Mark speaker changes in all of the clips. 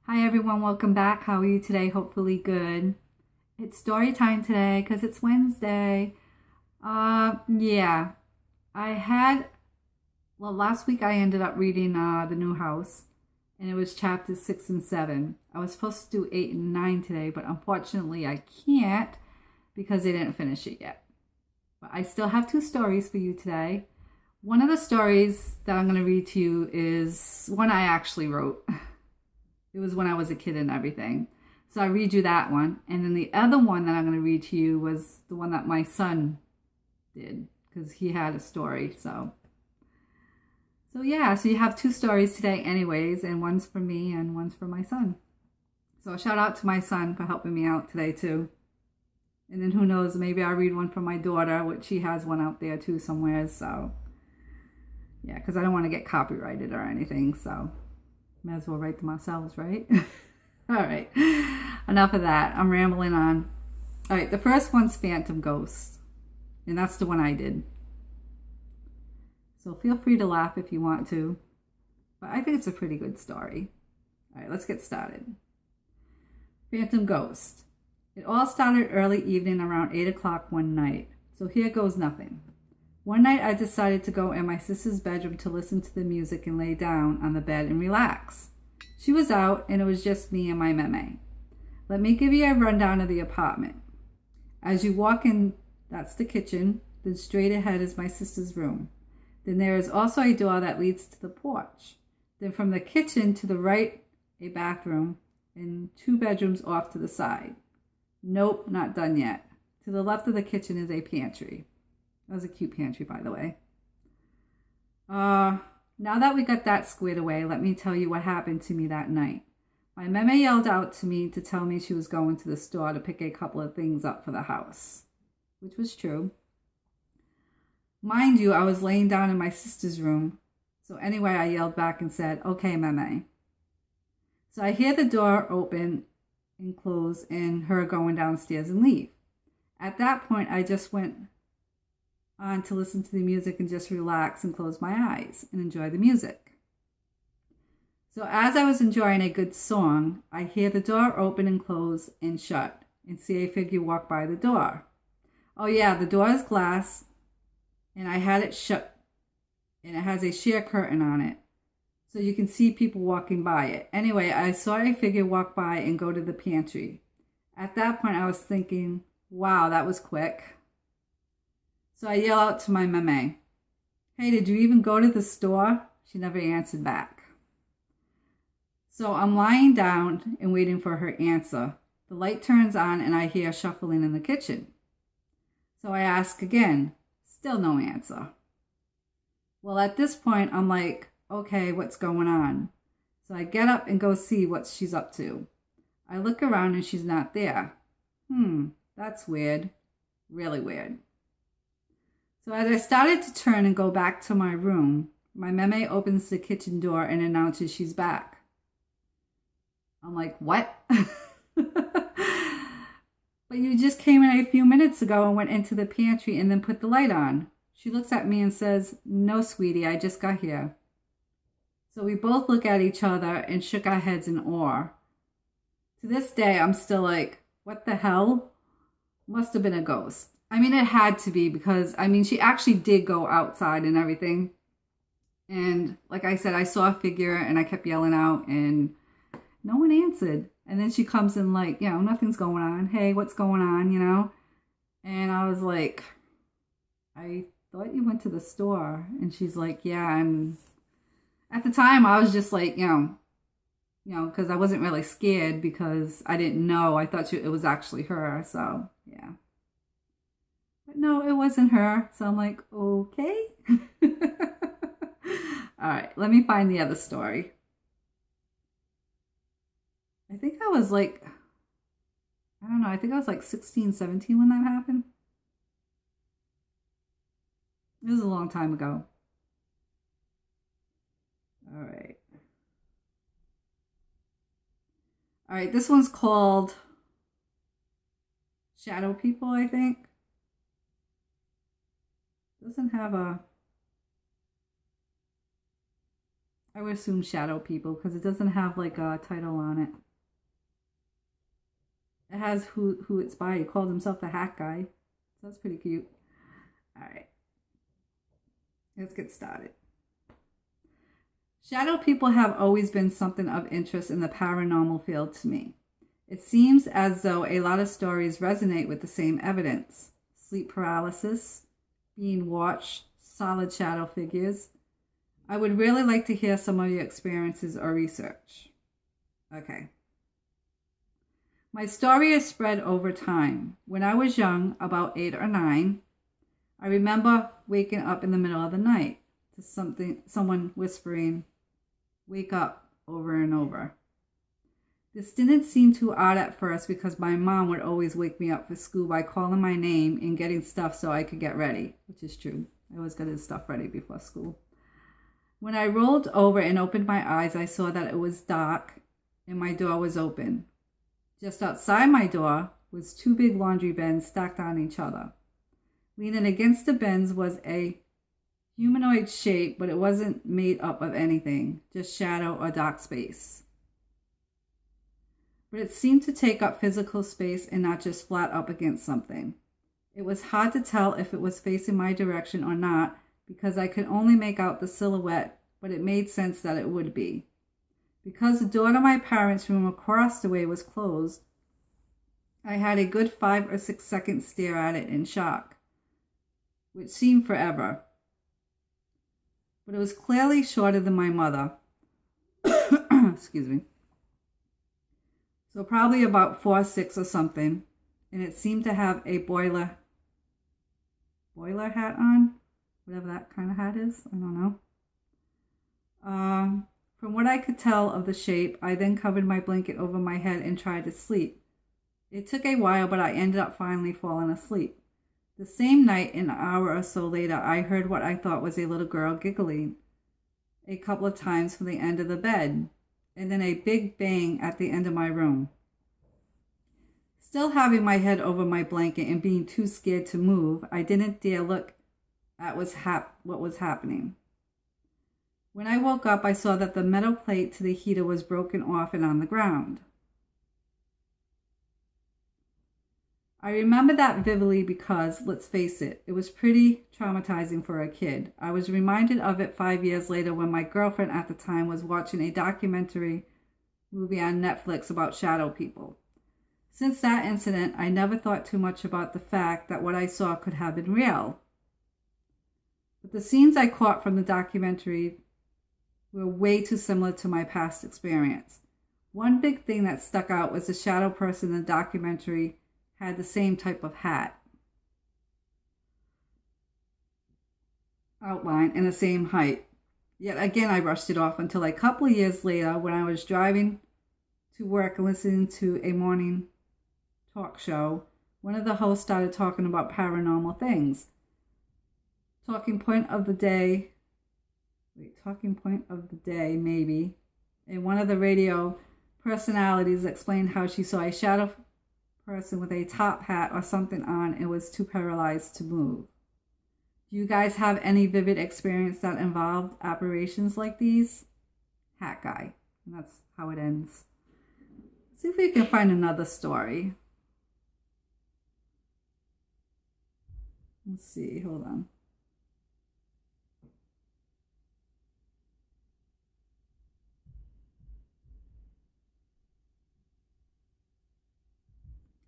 Speaker 1: Hi everyone, welcome back. How are you today? Hopefully good. It's story time today because it's Wednesday. Yeah, I had, last week I ended up reading The New House and it was chapters 6 and 7. I was supposed to do 8 and 9 today, but unfortunately I can't because they didn't finish it yet. But I still have two stories for you today. One of the stories that I'm going to read to you is one I actually wrote. It was when I was a kid and everything. So I read you that one. And then the other one that I'm going to read to you was the one that my son did because he had a story. So yeah, so you have two stories today anyways, and one's for me and one's for my son. So shout out to my son for helping me out today too. And then who knows, maybe I'll read one for my daughter, which she has one out there too somewhere. So yeah, because I don't want to get copyrighted or anything. So might as well write them ourselves, right? All right, enough of that. I'm rambling on. All right, the first one's Phantom Ghost, and that's the one I did. So feel free to laugh if you want to, but I think it's a pretty good story. All right, let's get started. Phantom Ghost. It all started early evening around 8 o'clock one night, so here goes nothing. One night I decided to go in my sister's bedroom to listen to the music and lay down on the bed and relax. She was out and it was just me and my meme. Let me give you a rundown of the apartment. As you walk in, that's the kitchen, then straight ahead is my sister's room. Then there is also a door that leads to the porch. Then from the kitchen to the right, a bathroom and two bedrooms off to the side. Nope, not done yet. To the left of the kitchen is a pantry. That was a cute pantry, by the way. Now that we got that squared away, let me tell you what happened to me that night. My meme yelled out to me to tell me she was going to the store to pick a couple of things up for the house, which was true. Mind you, I was laying down in my sister's room. So anyway, I yelled back and said, okay, meme. So I hear the door open and close and her going downstairs and leave. At that point, I just went on to listen to the music and just relax and close my eyes and enjoy the music. So as I was enjoying a good song, I hear the door open and close and shut and see a figure walk by the door. Oh yeah, the door is glass and I had it shut and it has a sheer curtain on it. So you can see people walking by it. Anyway, I saw a figure walk by and go to the pantry. At that point, I was thinking, wow, that was quick. So I yell out to my meme, hey, did you even go to the store? She never answered back. So I'm lying down and waiting for her answer. The light turns on and I hear shuffling in the kitchen. So I ask again, still no answer. Well, at this point, I'm like, okay, what's going on? So I get up and go see what she's up to. I look around and she's not there. That's weird. Really weird. So as I started to turn and go back to my room, my meme opens the kitchen door and announces she's back. I'm like, what? But you just came in a few minutes ago and went into the pantry and then put the light on. She looks at me and says, no, sweetie, I just got here. So we both look at each other and shook our heads in awe. To this day, I'm still like, what the hell? Must have been a ghost. I mean, it had to be because, she actually did go outside and everything. And like I said, I saw a figure and I kept yelling out and no one answered. And then she comes in like, nothing's going on. Hey, what's going on, And I was like, I thought you went to the store. And she's like, yeah. And at the time I was just like, because I wasn't really scared because I didn't know. I thought it was actually her. So, yeah. But no, it wasn't her. So I'm like, okay. All right, let me find the other story. I think I was like, I don't know. I think I was like 16, 17 when that happened. It was a long time ago. All right. All right, this one's called Shadow People, I think. Doesn't have a... I would assume shadow people because it doesn't have like a title on it. It has who it's by. He called himself the Hat Guy. So that's pretty cute. All right. Let's get started. Shadow people have always been something of interest in the paranormal field to me. It seems as though a lot of stories resonate with the same evidence. Sleep paralysis, being watched, solid shadow figures. I would really like to hear some of your experiences or research. Okay. My story is spread over time. When I was young, about 8 or 9, I remember waking up in the middle of the night to someone whispering, "Wake up," over and over. This didn't seem too odd at first because my mom would always wake me up for school by calling my name and getting stuff so I could get ready, which is true. I always got his stuff ready before school. When I rolled over and opened my eyes, I saw that it was dark and my door was open. Just outside my door was 2 big laundry bins stacked on each other. Leaning against the bins was a humanoid shape, but it wasn't made up of anything, just shadow or dark space. But it seemed to take up physical space and not just flat up against something. It was hard to tell if it was facing my direction or not because I could only make out the silhouette, but it made sense that it would be. Because the door to my parents' room across the way was closed, I had a good 5 or 6 second stare at it in shock, which seemed forever. But it was clearly shorter than my mother. Excuse me. So probably about 4'6" or something, and it seemed to have a boiler hat on, whatever that kind of hat is. I don't know. From what I could tell of the shape, I then covered my blanket over my head and tried to sleep. It took a while, but I ended up finally falling asleep. The same night, an hour or so later, I heard what I thought was a little girl giggling a couple of times from the end of the bed, and then a big bang at the end of my room. Still having my head over my blanket and being too scared to move, I didn't dare look at what was happening. When I woke up, I saw that the metal plate to the heater was broken off and on the ground. I remember that vividly because, let's face it, it was pretty traumatizing for a kid. I was reminded of it 5 years later when my girlfriend at the time was watching a documentary movie on Netflix about shadow people. Since that incident, I never thought too much about the fact that what I saw could have been real. But the scenes I caught from the documentary were way too similar to my past experience. One big thing that stuck out was the shadow person in the documentary had the same type of hat, outline, and the same height. Yet again, I brushed it off until a couple of years later when I was driving to work and listening to a morning talk show. One of the hosts started talking about paranormal things. Talking point of the day, maybe. And one of the radio personalities explained how she saw a shadow person with a top hat or something on and was too paralyzed to move. Do you guys have any vivid experience that involved apparitions like these? Hat Guy. And that's how it ends. Let's see if we can find another story. Let's see, hold on.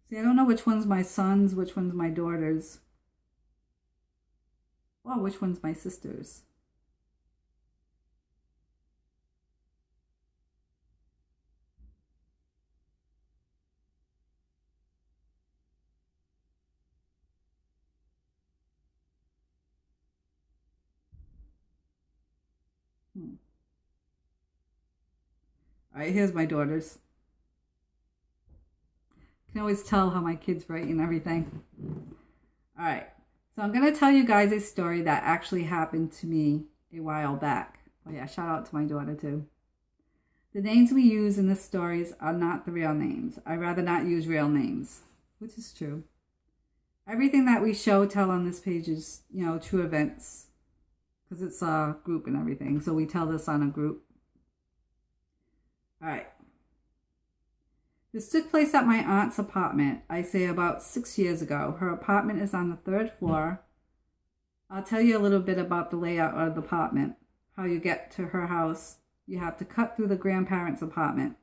Speaker 1: See, I don't know which one's my son's, which one's my daughter's. Or which one's my sister's. All right, here's my daughter's. I can always tell how my kids write and everything. All right, so I'm going to tell you guys a story that actually happened to me a while back. Oh yeah, shout out to my daughter too. The names we use in the stories are not the real names. I'd rather not use real names, which is true. Everything that we tell on this page is, true events, because it's a group and everything. So we tell this on a group. All right. This took place at my aunt's apartment, I say about 6 years ago. Her apartment is on the 3rd floor. I'll tell you a little bit about the layout of the apartment. How you get to her house. You have to cut through the grandparents' apartment.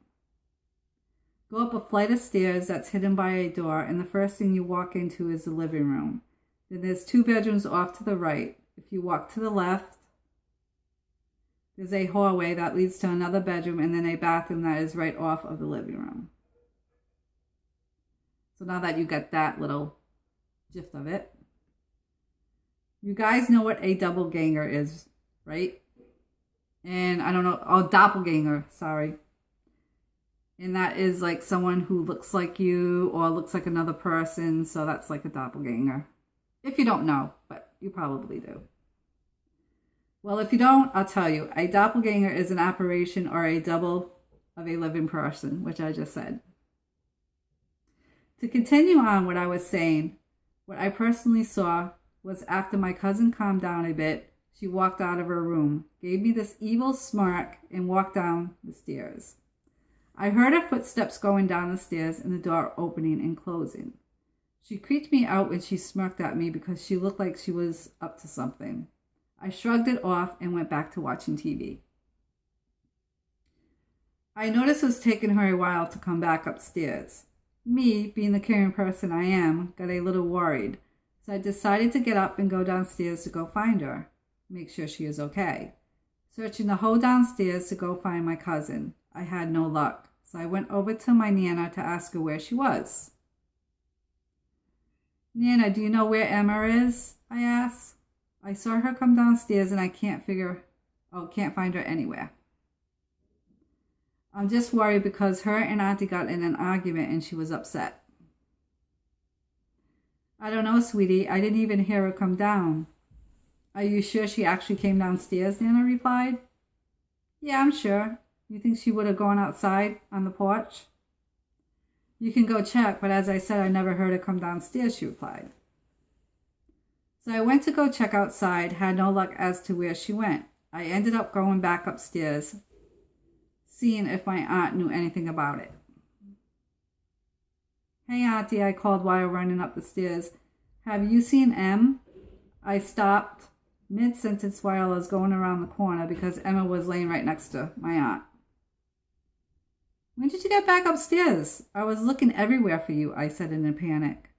Speaker 1: Go up a flight of stairs that's hidden by a door, and the first thing you walk into is the living room. Then there's 2 bedrooms off to the right. If you walk to the left, there's a hallway that leads to another bedroom and then a bathroom that is right off of the living room. So now that you get that little gist of it, you guys know what a doppelganger is, right? And I don't know, doppelganger, sorry. And that is like someone who looks like you or looks like another person. So that's like a doppelganger. If you don't know, but you probably do. Well, if you don't, I'll tell you. A doppelganger is an apparition or a double of a living person, which I just said. To continue on what I was saying, what I personally saw was after my cousin calmed down a bit, she walked out of her room, gave me this evil smirk, and walked down the stairs. I heard her footsteps going down the stairs and the door opening and closing. She creeped me out when she smirked at me because she looked like she was up to something. I shrugged it off and went back to watching TV. I noticed it was taking her a while to come back upstairs. Me, being the caring person I am, got a little worried, so I decided to get up and go downstairs to go find her, make sure she is okay. Searching the whole downstairs to go find my cousin. I had no luck, so I went over to my Nana to ask her where she was. Nana, do you know where Emma is? I asked. I saw her come downstairs and I can't find her anywhere. I'm just worried because her and Auntie got in an argument and she was upset. I don't know, sweetie. I didn't even hear her come down. Are you sure she actually came downstairs? Nana replied. Yeah, I'm sure. You think she would have gone outside on the porch? You can go check, but as I said, I never heard her come downstairs, she replied. So I went to go check outside, had no luck as to where she went. I ended up going back upstairs, seeing if my aunt knew anything about it. Hey, Auntie, I called while running up the stairs. Have you seen Em? I stopped mid-sentence while I was going around the corner because Emma was laying right next to my aunt. When did you get back upstairs? I was looking everywhere for you, I said in a panic.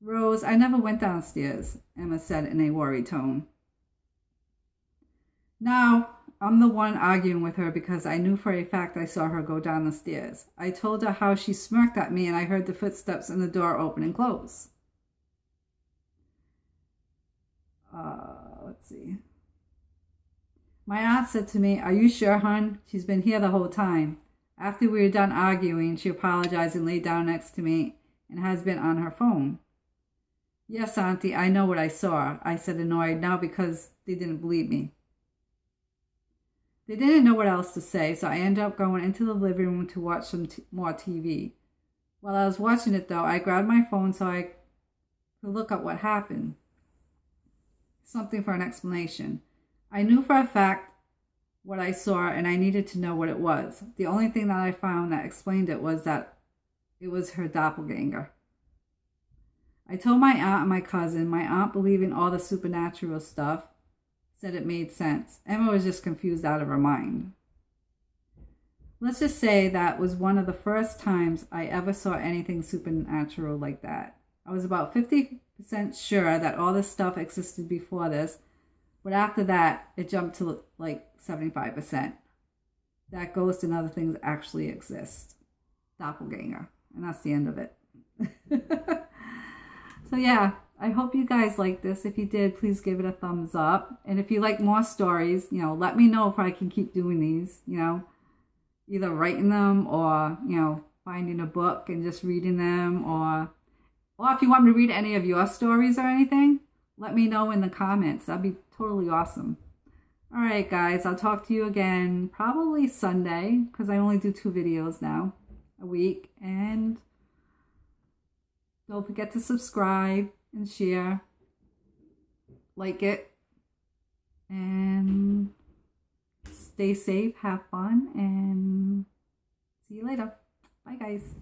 Speaker 1: Rose, I never went downstairs, Emma said in a worried tone. Now, I'm the one arguing with her because I knew for a fact I saw her go down the stairs. I told her how she smirked at me and I heard the footsteps and the door open and close. Let's see. My aunt said to me, are you sure, hon? She's been here the whole time. After we were done arguing, she apologized and laid down next to me and has been on her phone. Yes, Auntie, I know what I saw, I said, annoyed now because they didn't believe me. They didn't know what else to say, so I ended up going into the living room to watch some more TV. While I was watching it, though, I grabbed my phone so I could look up what happened. Something for an explanation. I knew for a fact what I saw, and I needed to know what it was. The only thing that I found that explained it was that it was her doppelganger. I told my aunt and my cousin. My aunt, believing all the supernatural stuff, said it made sense. Emma was just confused out of her mind. Let's just say that was one of the first times I ever saw anything supernatural like that. I was about 50% sure that all this stuff existed before this, but after that, it jumped to like 75%. That ghost and other things actually exist. Doppelganger. And that's the end of it. So yeah, I hope you guys like this. If you did, please give it a thumbs up. And if you like more stories, let me know if I can keep doing these, either writing them or, finding a book and just reading them, or if you want me to read any of your stories or anything, let me know in the comments. That'd be totally awesome. All right, guys, I'll talk to you again probably Sunday because I only do 2 videos now a week. And don't forget to subscribe and share, like it, and stay safe, have fun, and See you later. Bye, guys.